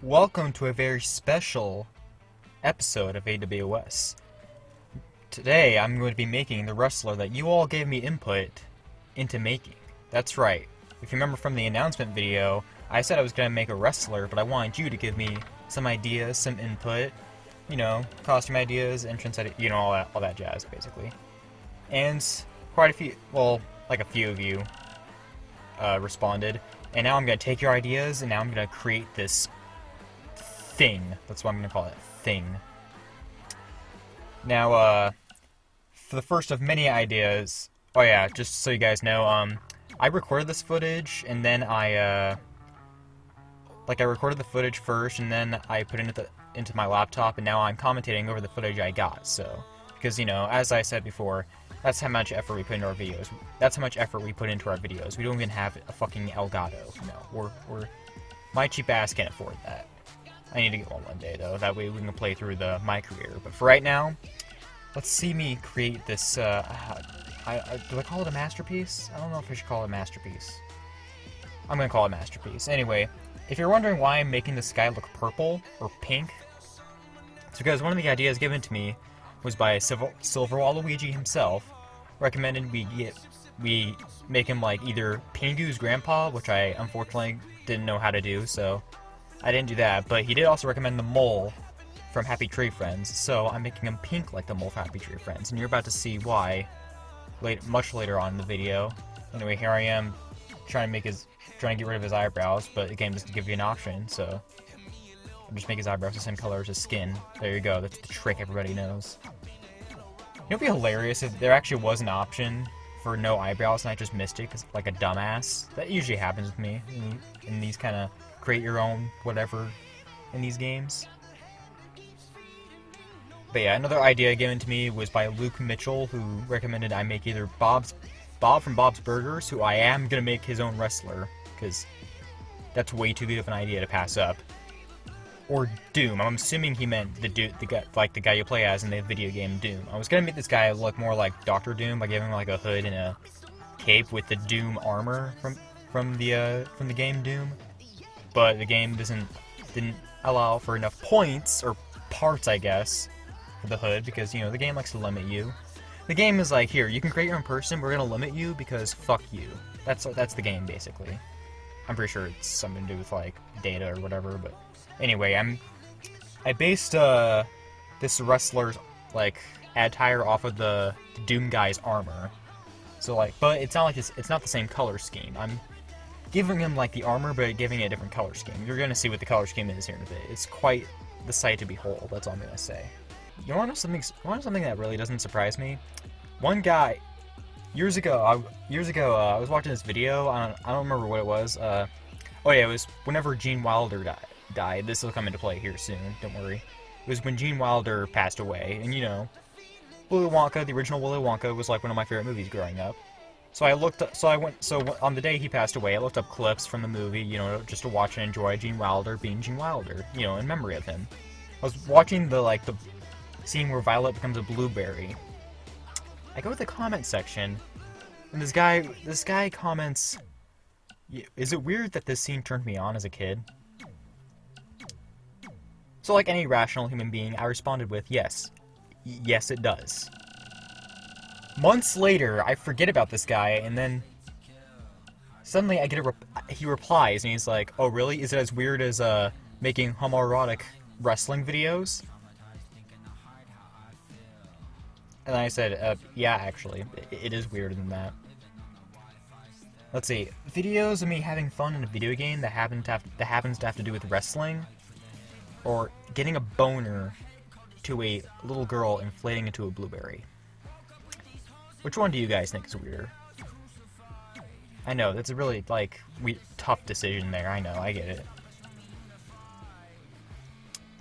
Welcome to a very special episode of AWS. Today I'm going to be making the wrestler that you all gave me input into making. That's right. If you remember from the announcement video, I said I was going to make a wrestler, but I wanted you to give me some ideas, some input, costume ideas, entrance ideas, all that jazz, basically. And quite a few, well, like a few of you responded, and now I'm going to take your ideas, and now I'm going to create this thing. That's what I'm going to call it. Thing. Now, for the first of many ideas... Oh yeah, just so you guys know, I recorded this footage, and then I recorded the footage first, and then I put it into my laptop, and now I'm commentating over the footage I got, so... Because, as I said before, that's how much effort we put into our videos. That's how much effort we put into our videos. We don't even have a fucking Elgato, my cheap ass can't afford that. I need to get one day, though. That way we can play through my career. But for right now, let's see me create this, do I call it a masterpiece? I don't know if I should call it a masterpiece. I'm gonna call it a masterpiece. Anyway, if you're wondering why I'm making this guy look purple or pink, it's because one of the ideas given to me was by Silver Waluigi himself, recommended we make him like either Pingu's grandpa, which I unfortunately didn't know how to do, so I didn't do that, but he did also recommend the mole from Happy Tree Friends, so I'm making him pink like the mole from Happy Tree Friends, and you're about to see why much later on in the video. Anyway, here I am trying to get rid of his eyebrows, but the game doesn't give you an option, so I'll just make his eyebrows the same color as his skin. There you go, that's the trick everybody knows. It'd be hilarious if there actually was an option for no eyebrows and I just missed it because like a dumbass. That usually happens with me in these kind of create your own whatever in these games. But yeah, another idea given to me was by Luke Mitchell, who recommended I make either Bob from Bob's Burgers, who I am gonna make his own wrestler, because that's way too good of an idea to pass up, or Doom. I'm assuming he meant the guy you play as in the video game Doom. I was gonna make this guy look more like Dr. Doom by giving him like a hood and a cape with the Doom armor from the game Doom. But the game didn't allow for enough points, or parts, I guess, for the hood, because, the game likes to limit you. The game is like, here, you can create your own person, we're gonna limit you, because fuck you. That's the game, basically. I'm pretty sure it's something to do with, like, data or whatever, but... Anyway, I based, this wrestler's, like, attire off of the Doom guy's armor. So, like, but it's not like it's not the same color scheme. I'm giving him, like, the armor, but giving it a different color scheme. You're gonna see what the color scheme is here in a bit. It's quite the sight to behold, that's all I'm gonna say. You wanna know something that really doesn't surprise me? One guy, years ago, I was watching this video, I don't remember what it was, oh yeah, it was whenever Gene Wilder died. This will come into play here soon, don't worry. It was when Gene Wilder passed away, and Willy Wonka, the original Willy Wonka, was like one of my favorite movies growing up. So on the day he passed away, I looked up clips from the movie, just to watch and enjoy Gene Wilder being Gene Wilder, in memory of him. I was watching the scene where Violet becomes a blueberry. I go to the comment section, and this guy comments, "Is it weird that this scene turned me on as a kid?" So like any rational human being, I responded with, yes. Yes, it does. Months later, I forget about this guy, and then suddenly I get he replies, and he's like, "Oh, really? Is it as weird as making homoerotic wrestling videos?" And I said, "Yeah, actually, it is weirder than that." Let's see, videos of me having fun in a video game that happens to have to do with wrestling, or getting a boner to a little girl inflating into a blueberry. Which one do you guys think is weirder? I know, that's a really, tough decision there. I know, I get it.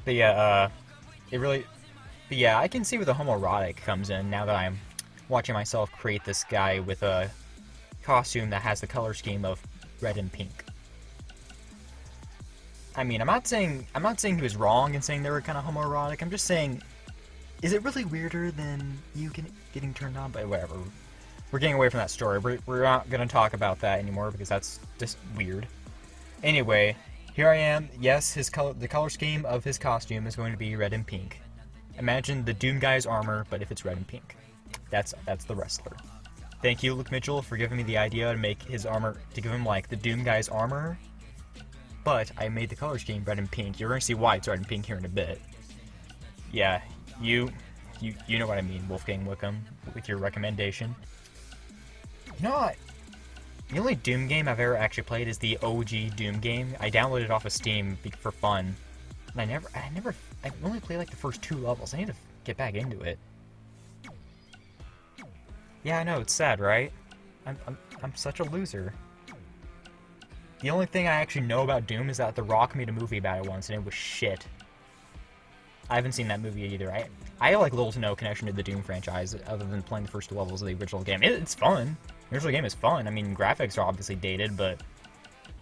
But yeah, I can see where the homoerotic comes in now that I'm watching myself create this guy with a costume that has the color scheme of red and pink. I mean, I'm not saying he was wrong in saying they were kind of homoerotic. I'm just saying, is it really weirder than you getting turned on by whatever? We're getting away from that story. We're not going to talk about that anymore because that's just weird. Anyway, Here I am. Yes, the color scheme of his costume is going to be red and pink. Imagine the Doom guy's armor, but if it's red and pink. That's the wrestler. Thank you, Luke Mitchell, for giving me the idea to make his armor, to give him like the Doom guy's armor. But I made the color scheme red and pink. You're gonna see why it's red and pink here in a bit. Yeah, you know what I mean, Wolfgang Wickham, with your recommendation. You know what? The only Doom game I've ever actually played is the OG Doom game. I downloaded it off of Steam for fun, and I only played like the first 2 levels. I need to get back into it. Yeah, I know, it's sad, right? I'm such a loser. The only thing I actually know about Doom is that The Rock made a movie about it once, and it was shit. I haven't seen that movie either. I like little to no connection to the Doom franchise, other than playing the first 2 levels of the original game. It's fun. The original game is fun. I mean, graphics are obviously dated, but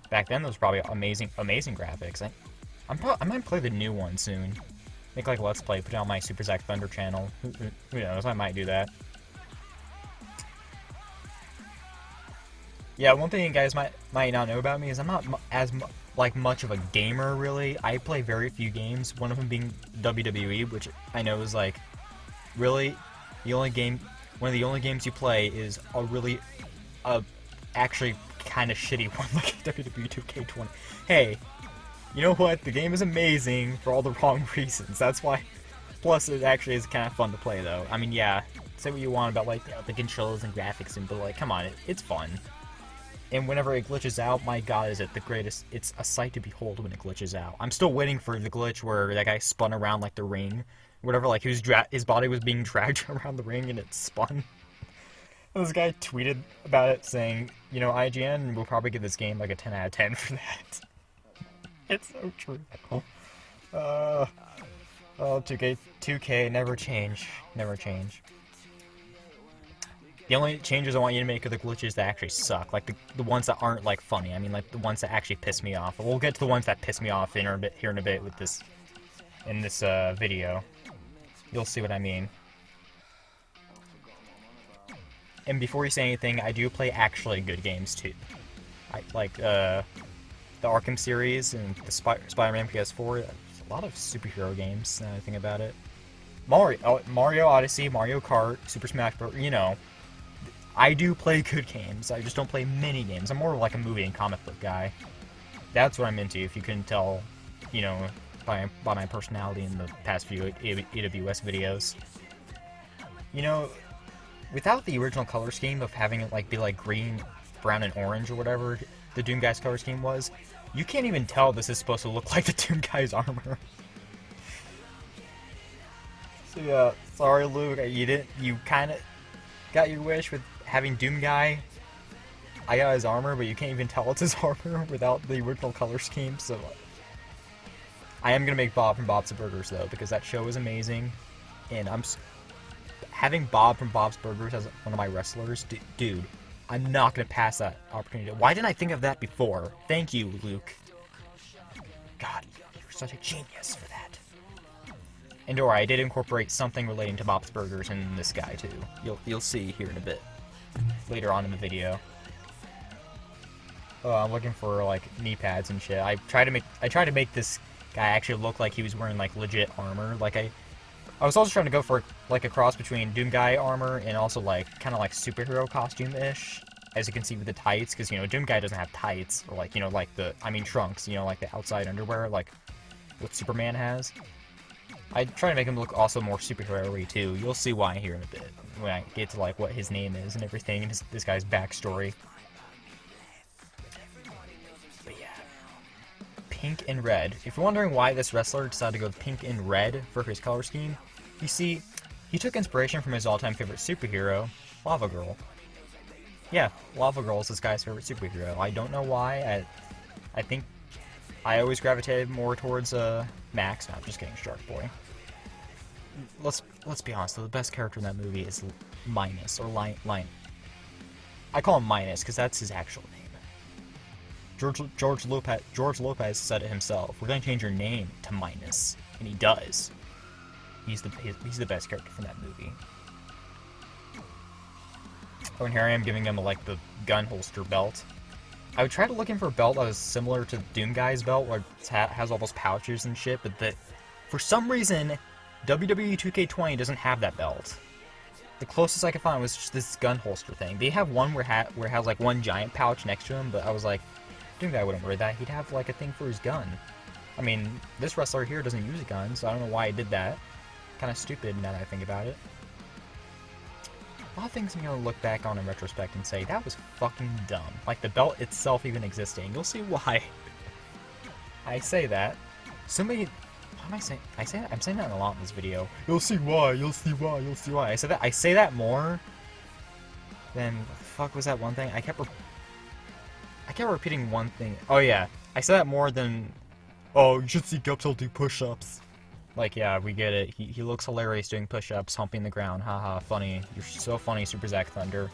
back then those were probably amazing graphics. I might play the new one soon. Make like a Let's Play, put it on my SuperZacThunder channel. Who knows? I might do that. Yeah, one thing you guys might not know about me is I'm not much of a gamer, really. I play very few games, one of them being WWE, which I know is like really one of the only games you play is actually kind of shitty one, like WWE 2K20. Hey, you know what? The game is amazing for all the wrong reasons. That's why. Plus, it actually is kind of fun to play, though. I mean, yeah, say what you want about like the controls and graphics, but like, come on, it's fun. And whenever it glitches out, my god, is it the greatest. It's a sight to behold when it glitches out. I'm still waiting for the glitch where that guy spun around like the ring. Whatever, like his body was being dragged around the ring and it spun. And this guy tweeted about it saying, you know, IGN will probably give this game like a 10 out of 10 for that. It's so true. Oh, 2K, never change. Never change. The only changes I want you to make are the glitches that actually suck, like the ones that aren't like funny. I mean, like the ones that actually piss me off. We'll get to the ones that piss me off here in a bit with this video. You'll see what I mean. And before you say anything, I do play actually good games too. I like the Arkham series and the Spider-Man PS4. A lot of superhero games. Now I think about it. Mario Odyssey, Mario Kart, Super Smash Bros. You know. I do play good games, I just don't play mini games. I'm more like a movie and comic book guy. That's what I'm into, if you couldn't tell, you know, by my personality in the past few AWS videos. You know, without the original color scheme of having it like be like green, brown, and orange or whatever the Doom Guy's color scheme was, you can't even tell this is supposed to look like the Doom Guy's armor. So yeah, sorry Luke, you kinda got your wish with having Doom Guy. I got his armor, but you can't even tell it's his armor without the original color scheme, so I am gonna make Bob from Bob's Burgers though, because that show is amazing, and having Bob from Bob's Burgers as one of my wrestlers, dude, I'm not gonna pass that opportunity. Why didn't I think of that before? Thank you, Luke. God, you're such a genius for that. And don't worry, I did incorporate something relating to Bob's Burgers in this guy too. You'll see here in a bit, later on in the video. Oh, I'm looking for like knee pads and shit. I tried to make this guy actually look like he was wearing like legit armor. Like I was also trying to go for like a cross between Doom Guy armor and also like kind of like superhero costume-ish, as you can see with the tights, because you know Doom Guy doesn't have tights or like, you know, like trunks, you know, like the outside underwear like what Superman has. I try to make him look also more superhero-y too. You'll see why here in a bit when I get to like what his name is and everything, and this guy's backstory. But yeah, pink and red. If you're wondering why this wrestler decided to go pink and red for his color scheme, you see, he took inspiration from his all-time favorite superhero, Lava Girl. Yeah, Lava Girl is this guy's favorite superhero. I don't know why. I think I always gravitated more towards Max. No, I'm just kidding, Shark Boy. Let's be honest though, the best character in that movie is Minus, or Lion. I call him Minus because that's his actual name. George Lopez said it himself. We're gonna change your name to Minus, and he does. He's the best character from that movie. Oh, and here I am giving him like the gun holster belt. I would try to looking for a belt that was similar to Doom Guy's belt, where it has all those pouches and shit, but that, for some reason, WWE 2K20 doesn't have that belt. The closest I could find was just this gun holster thing. They have one where it has like one giant pouch next to him, but I was like, Doom Guy wouldn't wear that. He'd have like a thing for his gun. I mean, this wrestler here doesn't use a gun, so I don't know why he did that. Kind of stupid now that I think about it. A lot of things I'm going to look back on in retrospect and say, that was fucking dumb. Like the belt itself even existing. You'll see why I say that. Somebody... What am I saying? I'm saying that a lot in this video. You'll see why, you'll see why, you'll see why. I say that more than... What the fuck was that one thing? I kept repeating one thing. Oh yeah. I said that more than... Oh, you should see Guptil do push-ups. Like, yeah, we get it. He looks hilarious doing push-ups, humping the ground. Haha, funny. You're so funny, SuperZacThunder.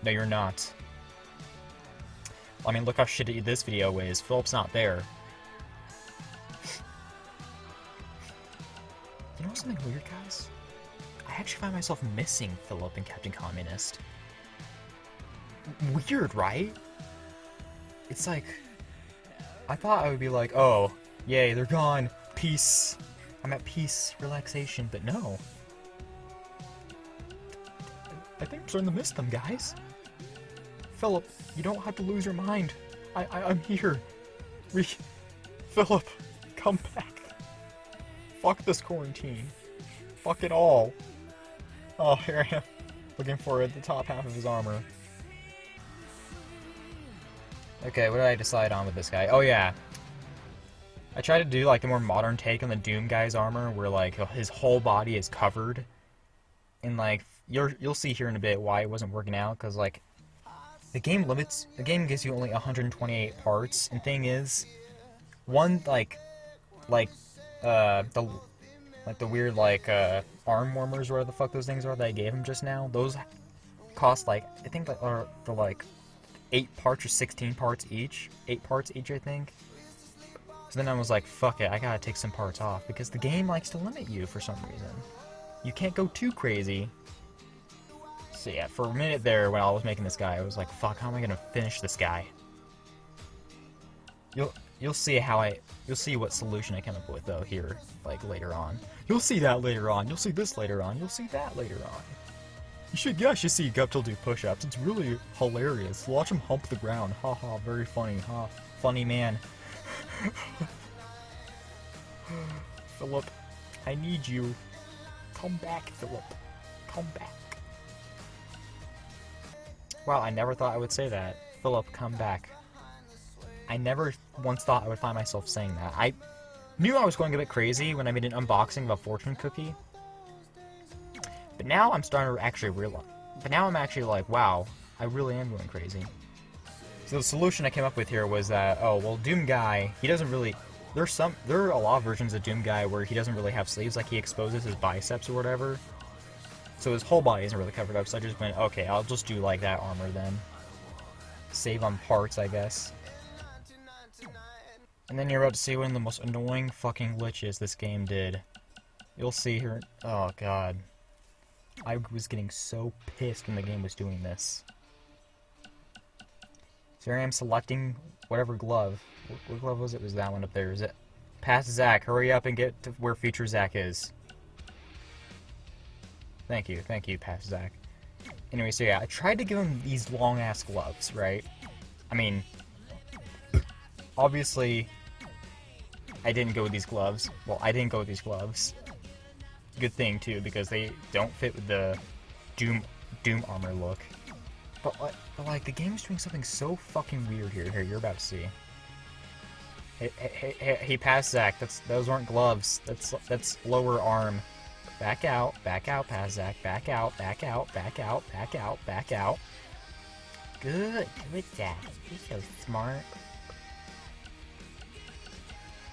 No, you're not. I mean, look how shitty this video is. Philip's not there. You know something weird, guys? I actually find myself missing Philip and Captain Communist. Weird, right? It's like... I thought I would be like, oh, yay, they're gone. Peace. I'm at peace, relaxation, but no. I think I'm starting to miss them, guys. Philip, you don't have to lose your mind. I'm here. Philip, come back. Fuck this quarantine. Fuck it all. Oh, here I am. Looking for the top half of his armor. Okay, what did I decide on with this guy? Oh yeah. I tried to do like the more modern take on the Doom Guy's armor, where like his whole body is covered. And like you'll see here in a bit why it wasn't working out, because like the game gives you only 128 parts, and thing is, one the weird arm warmers, whatever the fuck those things are that I gave him just now, those cost like I think they're like 8 parts or 16 parts each. 8 parts each, I think. So then I was like, fuck it, I gotta take some parts off, because the game likes to limit you for some reason. You can't go too crazy. So yeah, for a minute there when I was making this guy, I was like, fuck, how am I gonna finish this guy? You'll see you'll see what solution I come up with though here, like later on. You'll see that later on, you'll see this later on, you'll see that later on. You should see Guptil do push-ups. It's really hilarious. Watch him hump the ground. Haha, very funny. Ha, funny man. Philip, I need you. Come back, Philip. Come back. Wow, I never thought I would say that. Philip, come back. I never once thought I would find myself saying that. I knew I was going a bit crazy when I made an unboxing of a fortune cookie. But now I'm starting to actually realize... But now I'm actually like, wow, I really am going crazy. So the solution I came up with here was that, oh, well, Doom Guy, he doesn't really... There are a lot of versions of Doom Guy where he doesn't really have sleeves, like he exposes his biceps or whatever. So his whole body isn't really covered up, so I just went, okay, I'll just do like that armor then. Save on parts, I guess. And then you're about to see one of the most annoying fucking glitches this game did. You'll see here... Oh, God. I was getting so pissed when the game was doing this. So here I am selecting whatever glove. What glove was it? Was that one up there? Is it? Past Zach. Hurry up and get to where Future Zach is. Thank you, Past Zach. Anyway, so yeah, I tried to give him these long-ass gloves, right? I mean, obviously, I didn't go with these gloves. Well, I didn't go with these gloves. Good thing too, because they don't fit with the Doom armor look. But like the game's doing something so fucking weird here. Here, you're about to see. Hey, Past Zach. Those aren't gloves. That's lower arm. Back out, Past Zach. Back out. Good, Zach. You're so smart.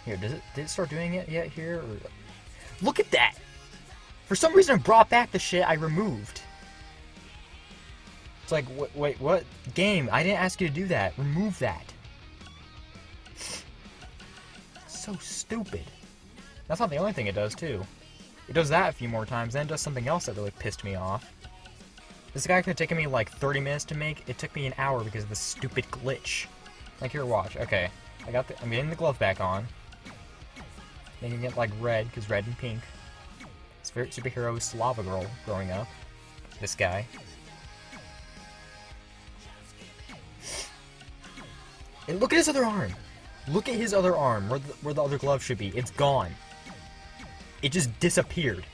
Here, did it start doing it yet here? Or... Look at that! For some reason, I brought back the shit I removed. It's like, wait, what? Game, I didn't ask you to do that. Remove that. So stupid. That's not the only thing it does, too. It does that a few more times, then it does something else that really pissed me off. This guy could have taken me like 30 minutes to make. It took me an hour because of this stupid glitch. Like, here, watch. Okay. I'm getting the glove back on. Making it, like, red, because red and pink. His favorite superhero is Lava Girl growing up. This guy. And look at his other arm! Look at his other arm, where the other glove should be. It's gone. It just disappeared.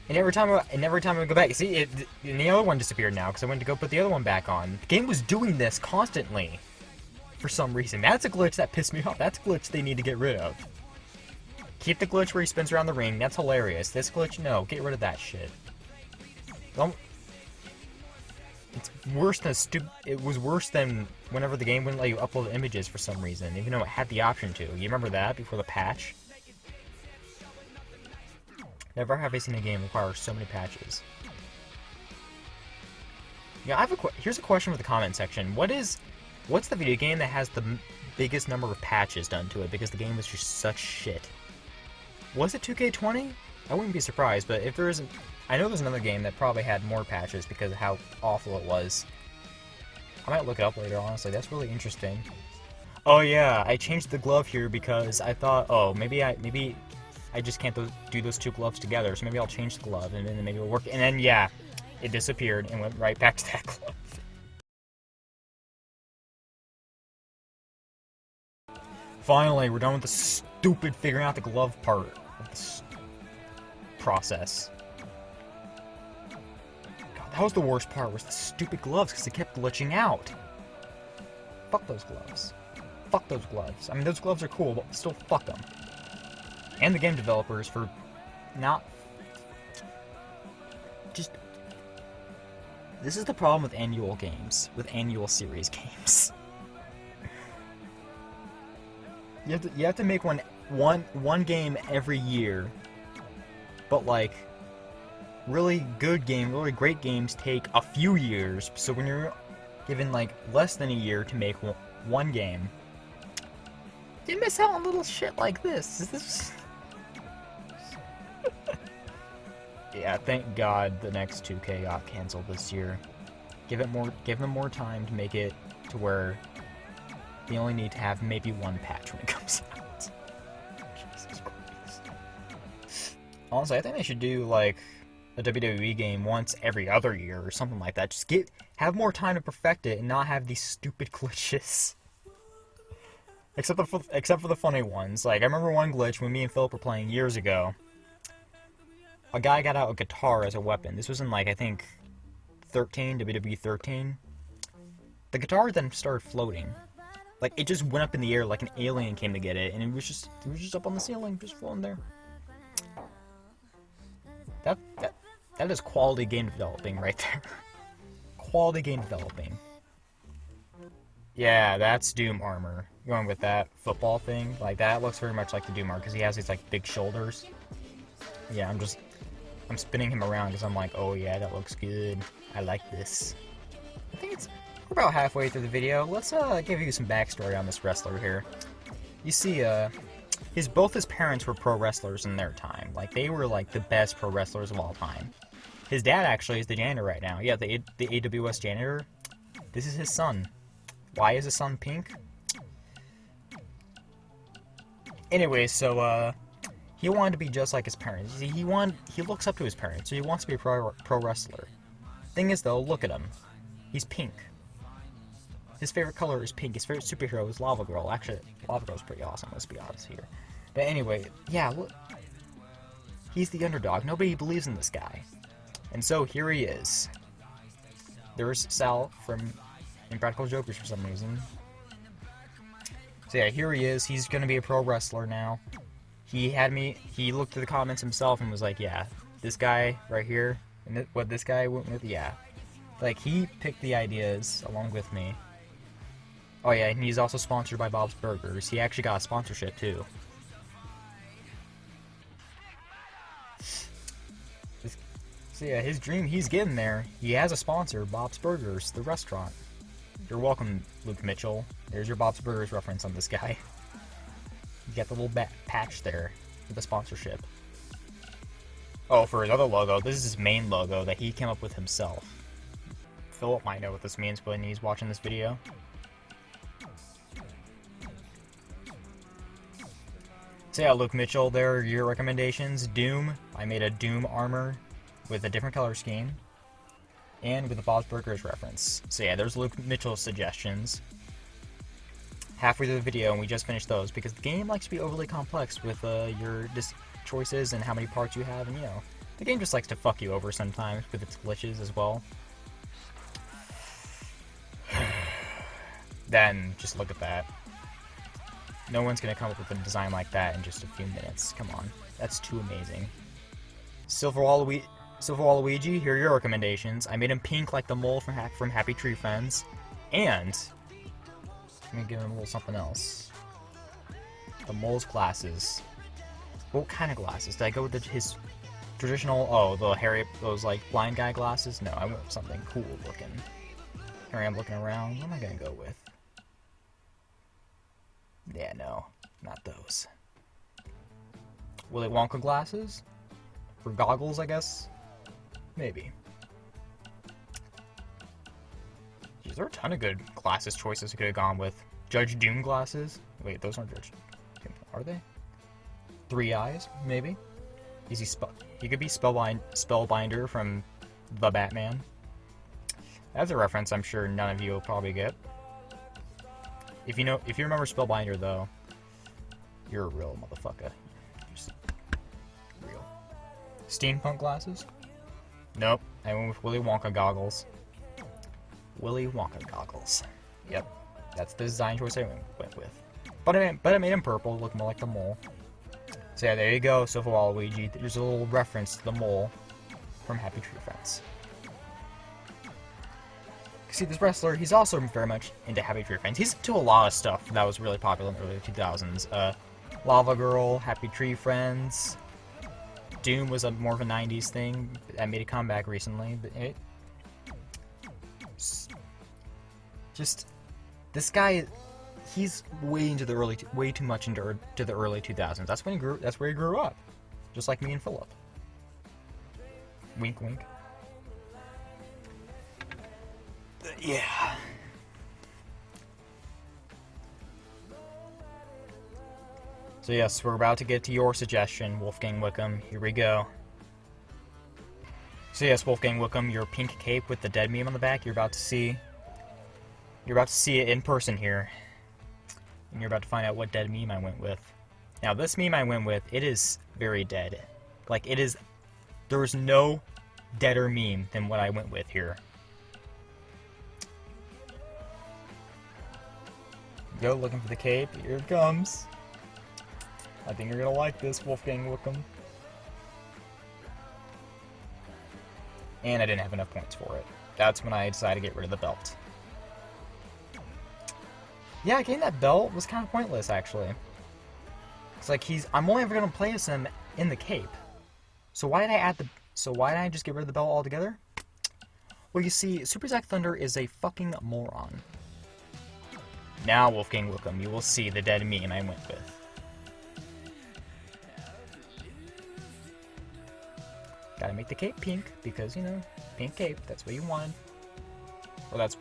And every time I go back, see, and the other one disappeared now, because I went to go put the other one back on. The game was doing this constantly. For some reason. That's a glitch that pissed me off. That's a glitch they need to get rid of. Keep the glitch where he spins around the ring. That's hilarious. This glitch, no. Get rid of that shit. Don't... It's worse than It was worse than whenever the game wouldn't let you upload images for some reason, even though it had the option to. You remember that before the patch? Never have I seen a game require so many patches. Yeah, here's a question for the comment section. What's the video game that has the biggest number of patches done to it? Because the game was just such shit. Was it 2K20? I wouldn't be surprised, but if there isn't... I know there's another game that probably had more patches because of how awful it was. I might look it up later, honestly. That's really interesting. Oh yeah, I changed the glove here because I thought, oh, maybe I just can't do those two gloves together, so maybe I'll change the glove, and then maybe it'll work. And then, yeah, it disappeared and went right back to that glove. Finally, we're done with the stupid figuring out the glove part of this process. God, that was the worst part, was the stupid gloves, because they kept glitching out. Fuck those gloves. Fuck those gloves. I mean, those gloves are cool, but still fuck them. And the game developers for not... Just... This is the problem with annual games. With annual series games. You have to make one game every year, but like really good game, really great games take a few years. So when you're given like less than a year to make one game, you miss out on little shit like this. Yeah, thank God the next 2K got canceled this year. Give them more time to make it to where they only need to have maybe one patch when it comes out. Jesus Christ. Honestly, I think they should do, like, a WWE game once every other year or something like that. Just have more time to perfect it and not have these stupid glitches. Except for the funny ones. Like, I remember one glitch when me and Philip were playing years ago. A guy got out a guitar as a weapon. This was in, like, I think, WWE 13. The guitar then started floating. Like, it just went up in the air like an alien came to get it, and it was just up on the ceiling, just floating there. That is quality game developing right there. Quality game developing. Yeah, that's Doom armor. Going with that football thing, like that looks very much like the Doom armor, because he has these, like, big shoulders. Yeah, I'm spinning him around because I'm like, oh yeah, that looks good. I like this. I think we're about halfway through the video. Let's give you some backstory on this wrestler here. You see, both his parents were pro wrestlers in their time. Like, they were like the best pro wrestlers of all time. His dad actually is the janitor right now. Yeah, the AWS janitor. This is his son. Why is his son pink? Anyway, so he wanted to be just like his parents. He looks up to his parents, so he wants to be a pro wrestler. Thing is, though, look at him. He's pink. His favorite color is pink. His favorite superhero is Lava Girl. Actually, Lava Girl's pretty awesome, let's be honest here. But anyway, yeah, look. He's the underdog. Nobody believes in this guy. And so, here he is. There's Sal from Impractical Jokers for some reason. So yeah, here he is. He's gonna be a pro wrestler now. He looked at the comments himself and was like, yeah, this guy right here, and what this guy went with, yeah. Like, he picked the ideas along with me. Oh yeah, and he's also sponsored by Bob's Burgers. He actually got a sponsorship too. So yeah, his dream, he's getting there. He has a sponsor, Bob's Burgers, the restaurant. You're welcome, Luke Mitchell. There's your Bob's Burgers reference on this guy. You got the little patch there with the sponsorship. Oh, for his other logo, this is his main logo that he came up with himself. Philip might know what this means when he's watching this video. So yeah, Luke Mitchell, there are your recommendations. Doom, I made a Doom armor with a different color scheme. And with the Bob's Burgers reference. So yeah, there's Luke Mitchell's suggestions. Halfway through the video, and we just finished those, because the game likes to be overly complex with your choices and how many parts you have, and you know, the game just likes to fuck you over sometimes with its glitches as well. Then, just look at that. No one's gonna come up with a design like that in just a few minutes. Come on. That's too amazing. Silver Waluigi, here are your recommendations. I made him pink like the mole from Happy Tree Friends. And let me give him a little something else. The mole's glasses. What kind of glasses? Did I go with his traditional, those like blind guy glasses? No, I went with something cool looking. Here I am looking around. What am I gonna go with? Yeah, no, not those. Willy Wonka glasses? Or goggles, I guess? Maybe. Jeez, there are a ton of good glasses choices we could have gone with. Judge Doom glasses? Wait, those aren't Judge Doom, are they? 3 eyes, maybe? He could be Spellbinder from The Batman. That's a reference I'm sure none of you will probably get. If you remember Spellbinder though, you're a real motherfucker. Just real. Steampunk glasses? Nope. I went with Willy Wonka goggles. Willy Wonka goggles. Yep. That's the design choice I went with. But I made him purple, look more like the mole. So yeah, there you go, Silver Waluigi. There's a little reference to the mole from Happy Tree Friends. See, this wrestler, he's also very much into Happy Tree Friends. He's into a lot of stuff that was really popular in the early 2000s. Lava Girl, Happy Tree Friends. Doom was more of a 90s thing that made a comeback recently. But this guy, he's way too much into the early 2000s. That's where he grew up, just like me and Philip. Wink, wink. Yeah. So yes, we're about to get to your suggestion, Wolfgang Wickham. Here we go. So yes, Wolfgang Wickham, your pink cape with the dead meme on the back, you're about to see it in person here. And you're about to find out what dead meme I went with. Now, this meme I went with, it is very dead. Like, there is no deader meme than what I went with here. Go looking for the cape. Here it comes. I think you're gonna like this, Wolfgang Wickham. And I didn't have enough points for it. That's when I decided to get rid of the belt. Yeah, getting that belt was kind of pointless, actually. It's like I'm only ever gonna play as him in the cape. So why did I just get rid of the belt altogether? Well, you see, SuperZacThunder is a fucking moron. Now, Wolfgang Wickham, you will see the dead meme I went with. Gotta make the cape pink, because, you know, pink cape, that's what you wanted. Well, that's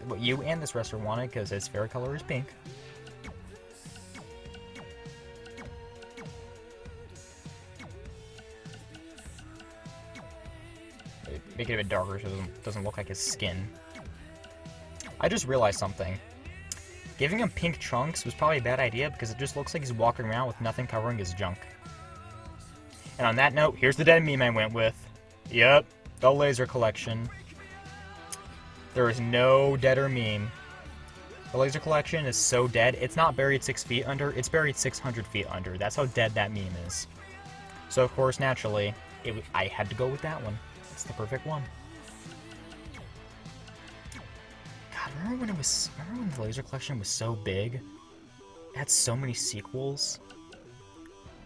what you and this wrestler wanted, because his favorite color is pink. Make it a bit darker so it doesn't look like his skin. I just realized something. Giving him pink trunks was probably a bad idea because it just looks like he's walking around with nothing covering his junk. And on that note, here's the dead meme I went with. Yep, the laser collection. There is no deader meme. The laser collection is so dead, it's not buried 6 feet under, it's buried 600 feet under. That's how dead that meme is. So of course, naturally, I had to go with that one. It's the perfect one. God, remember when the laser collection was so big? It had so many sequels.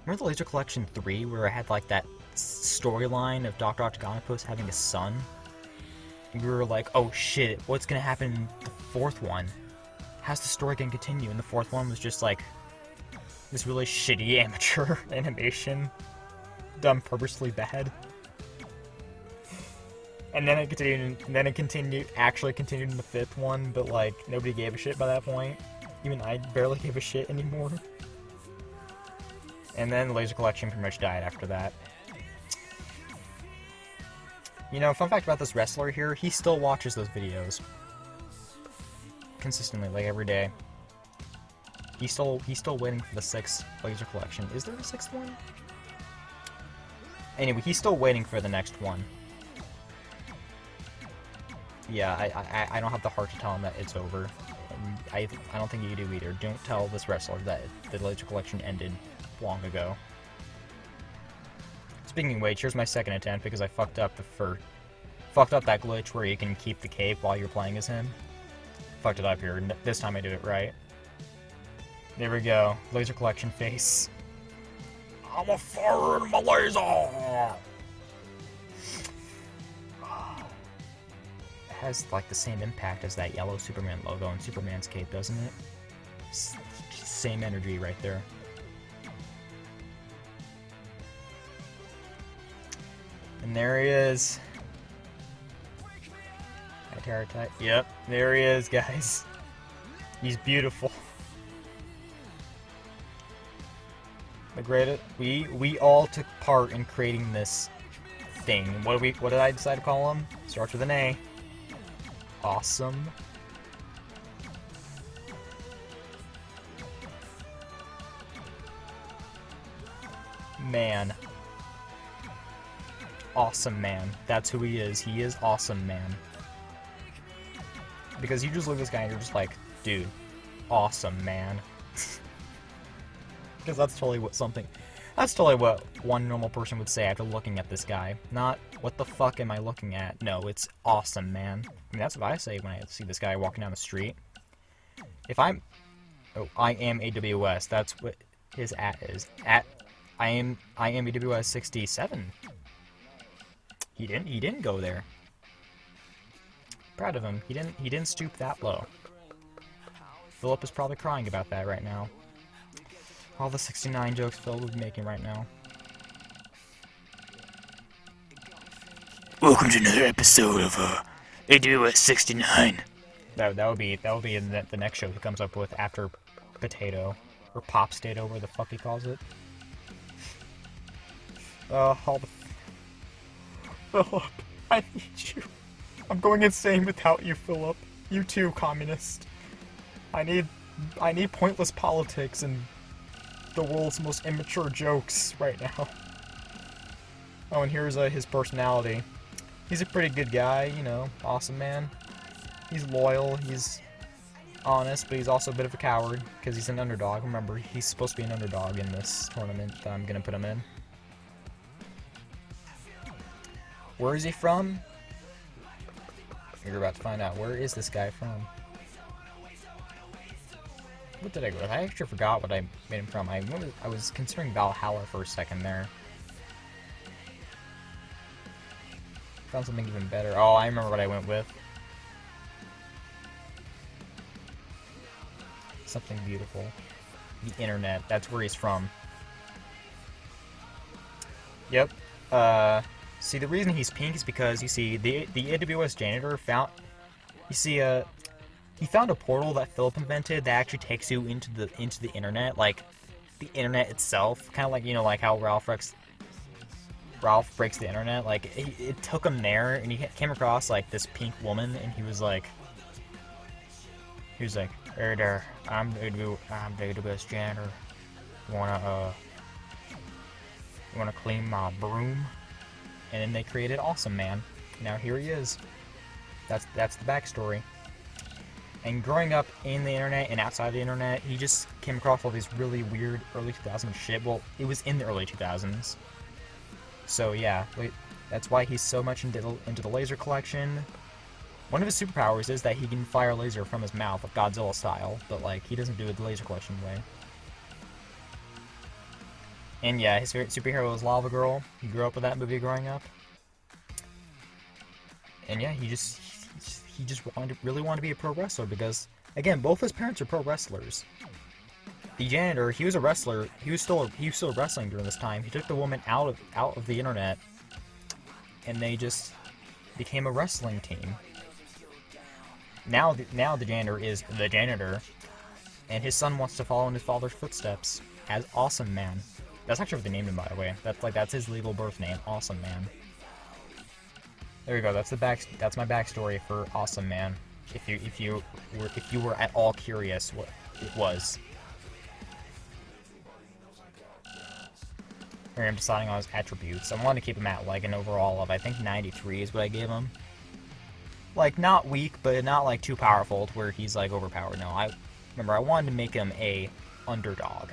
Remember the Laser Collection 3, where I had like that storyline of Dr. Octagonopus having a son? And we were like, oh shit, what's gonna happen in the 4th one? How's the story gonna continue? And the 4th one was just like this really shitty amateur animation done purposely bad. And then it continued, actually continued in the 5th one, but like, nobody gave a shit by that point. Even I barely gave a shit anymore. And then the laser collection pretty much died after that. You know, fun fact about this wrestler here, he still watches those videos. Consistently, like every day. He's still waiting for the 6th laser collection. Is there a 6th one? Anyway, he's still waiting for the next one. Yeah, I don't have the heart to tell him that it's over. And I don't think you do either. Don't tell this wrestler that the laser collection ended long ago. Speaking of which, here's my second attempt because I fucked up that glitch where you can keep the cape while you're playing as him. Fucked it up here. This time I did it right. There we go. Laser collection face. I'm a fire in my laser! It has like the same impact as that yellow Superman logo on Superman's cape, doesn't it? Same energy right there. And there he is. Yep, there he is, guys. He's beautiful. The greatest. We all took part in creating this thing. What did I decide to call him? Starts with an A. Awesome. Man. Awesome Man. That's who he is. He is Awesome Man. Because you just look at this guy and you're just like, dude, awesome, man. Because that's totally what one normal person would say after looking at this guy. Not, what the fuck am I looking at? No, it's awesome, man. I mean, that's what I say when I see this guy walking down the street. If I'm... Oh, I am AWS. That's what his at is. I am AWS 67. He didn't go there. Proud of him. He didn't stoop that low. Philip is probably crying about that right now. All the 69 jokes Philip would be making right now. Welcome to another episode of AWS 69. That would be in the next show he comes up with after Potato or Popstato, whatever the fuck he calls it. All the Philip, I need you. I'm going insane without you, Philip. You too, communist. I need pointless politics and the world's most immature jokes right now. Oh, and here's his personality. He's a pretty good guy, you know, awesome man. He's loyal, he's honest, but he's also a bit of a coward because he's an underdog. Remember, he's supposed to be an underdog in this tournament that I'm gonna put him in. Where is he from? You're about to find out. Where is this guy from? What did I go with? I actually forgot what I made him from. I was considering Valhalla for a second there. Found something even better. Oh, I remember what I went with. Something beautiful. The internet. That's where he's from. Yep. See, the reason he's pink is because, you see, the AWS janitor found... You see, he found a portal that Philip invented that actually takes you into the internet, like, the internet itself. Kind of like, you know, like how Ralph breaks the internet. Like, it took him there, and he came across, like, this pink woman, and he was like, hey there, I'm the AWS janitor. You wanna clean my broom? And then they created Awesome Man. Now here he is. That's the backstory. And growing up in the internet and outside the internet, he just came across all these really weird early 2000s shit. Well, it was in the early 2000s. So yeah, that's why he's so much into the laser collection. One of his superpowers is that he can fire a laser from his mouth, like Godzilla style, but like he doesn't do it the laser collection way. And yeah, his favorite superhero is Lava Girl. He grew up with that movie growing up. And yeah, he just really wanted to be a pro wrestler because, again, both his parents are pro wrestlers. The janitor, he was a wrestler. He was still wrestling during this time. He took the woman out of the internet, and they just became a wrestling team. Now the janitor is the janitor, and his son wants to follow in his father's footsteps as Awesome Man. That's actually what they named him, by the way. That's his legal birth name, Awesome Man. There you go. That's my backstory for Awesome Man. If you were at all curious what it was. Here I'm deciding on his attributes. I wanted to keep him at like an overall of, I think 93 is what I gave him. Like, not weak, but not like too powerful to where he's like overpowered. No, I wanted to make him a underdog.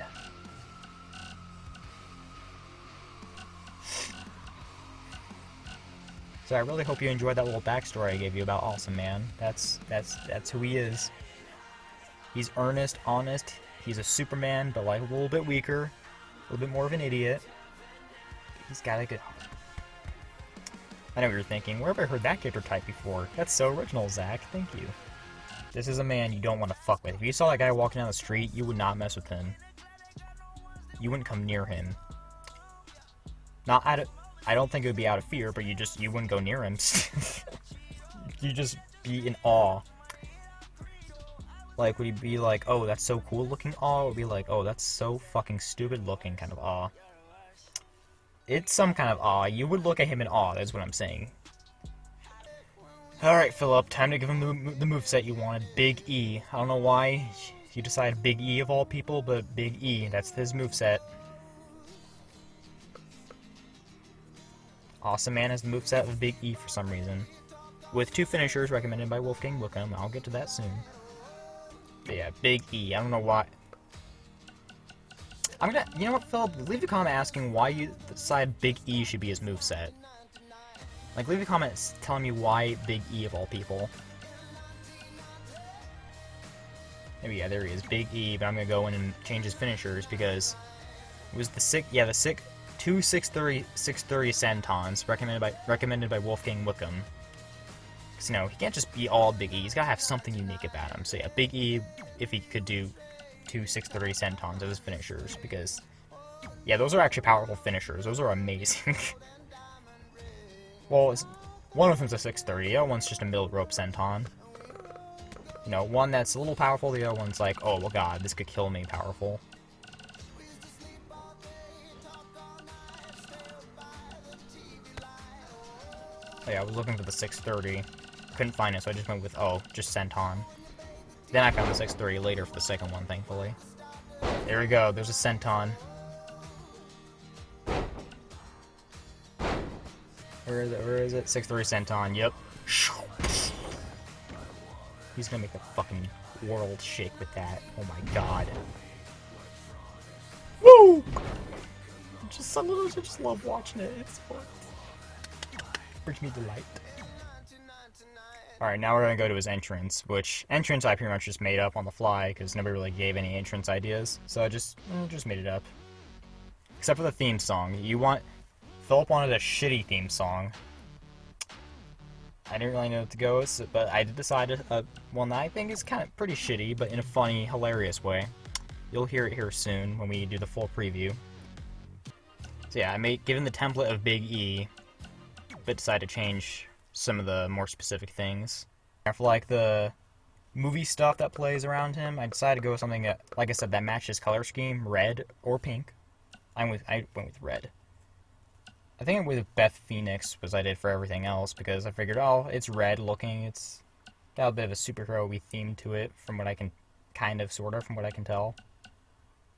So I really hope you enjoyed that little backstory I gave you about Awesome Man. That's who he is. He's earnest, honest. He's a Superman, but like a little bit weaker, a little bit more of an idiot. He's got a good heart. I know what you're thinking. Where have I heard that character type before? That's so original, Zach. Thank you. This is a man you don't want to fuck with. If you saw that guy walking down the street, you would not mess with him. You wouldn't come near him. Not out of... I don't think it would be out of fear, but you wouldn't go near him. You'd just be in awe. Like, would he be like, oh, that's so cool looking awe? Or would be like, oh, that's so fucking stupid looking kind of awe? It's some kind of awe. You would look at him in awe, that's what I'm saying. Alright, Philip, time to give him the moveset you wanted. Big E. I don't know why you decided Big E of all people, but Big E, that's his moveset. Awesome Man has the moveset of Big E for some reason. With 2 finishers recommended by Wolfgang Wickham. I'll get to that soon. But yeah, Big E. I don't know why. You know what, Philip? Leave a comment asking why you decide Big E should be his moveset. Like, leave a comment telling me why Big E of all people. Maybe, yeah, there he is. Big E, but I'm gonna go in and change his finishers because it was the 2 630 sentons recommended by Wolfgang Wickham. Because, you know, he can't just be all Big E. He's gotta have something unique about him. So yeah, Big E, if he could do 2 630 sentons as his finishers, because yeah, those are actually powerful finishers. Those are amazing. Well, one of them's a 630. The other one's just a middle rope senton. You know, one that's a little powerful. The other one's like, oh well, god, this could kill me. Powerful. Oh, yeah, I was looking for the 630. Couldn't find it, so I just went with, just senton. Then I found the 630 later for the second one, thankfully. There we go, there's a senton. Where is it? 630 senton, yep. He's gonna make the fucking world shake with that. Oh my god. Woo! I just love watching it. It's fun. Brings me delight. Alright, now we're gonna go to his entrance, which entrance I pretty much just made up on the fly, because nobody really gave any entrance ideas, so I just made it up. Except for the theme song. Philip wanted a shitty theme song. I didn't really know what to go with, but I did decide one that I think is kind of pretty shitty, but in a funny, hilarious way. You'll hear it here soon when we do the full preview. So yeah, given the template of Big E, but decided to change some of the more specific things. For like the movie stuff that plays around him, I decided to go with something that, like I said, that matched his color scheme, red or pink. I went with red. I think I went with Beth Phoenix, as I did for everything else, because I figured, oh, it's red looking, it's got a bit of a superhero-y theme to it, from what I can, from what I can tell.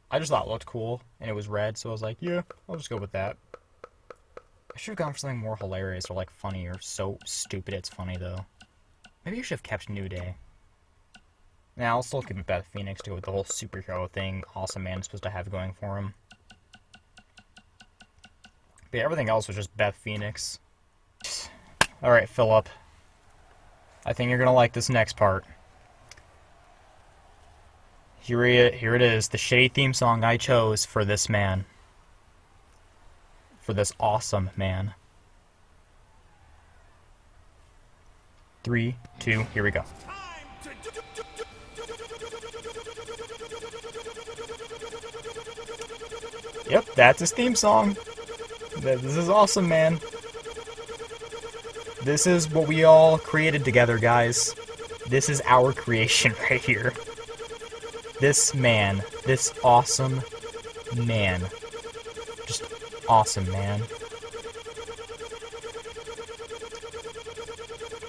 I just thought it looked cool, and it was red, so I was like, yeah, I'll just go with that. I should have gone for something more hilarious or, like, funny or so stupid it's funny, though. Maybe I should have kept New Day. Nah, I'll still keep it Beth Phoenix to go with the whole superhero thing Awesome Man is supposed to have going for him. But yeah, everything else was just Beth Phoenix. Alright, Philip. I think you're gonna like this next part. Here it is, the shitty theme song I chose for this man. For this awesome man. 3, 2, here we go. Yep, that's his theme song. This is awesome, man. This is what we all created together, guys. This is our creation right here. This man. This awesome man. Just awesome, man.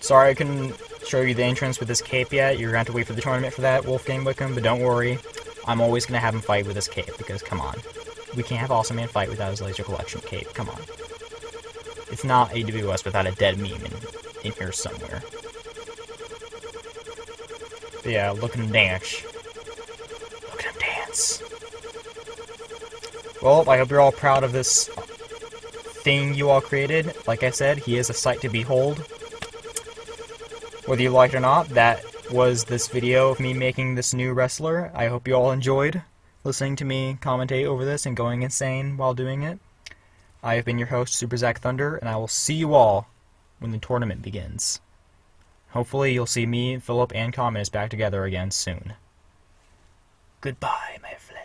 Sorry I couldn't show you the entrance with this cape yet. You're going to have to wait for the tournament for that, Wolfgang Wickham, but don't worry. I'm always going to have him fight with this cape, because come on. We can't have Awesome Man fight without his Laser Collection cape, come on. It's not AWS without a dead meme in here somewhere. But yeah, look at him dance. Look at him dance. Well, I hope you're all proud of this thing you all created. Like I said, he is a sight to behold. Whether you like it or not, that was this video of me making this new wrestler. I hope you all enjoyed listening to me commentate over this and going insane while doing it. I have been your host, SuperZacThunder, and I will see you all when the tournament begins. Hopefully you'll see me, Philip, and Commodus back together again soon. Goodbye, my friend.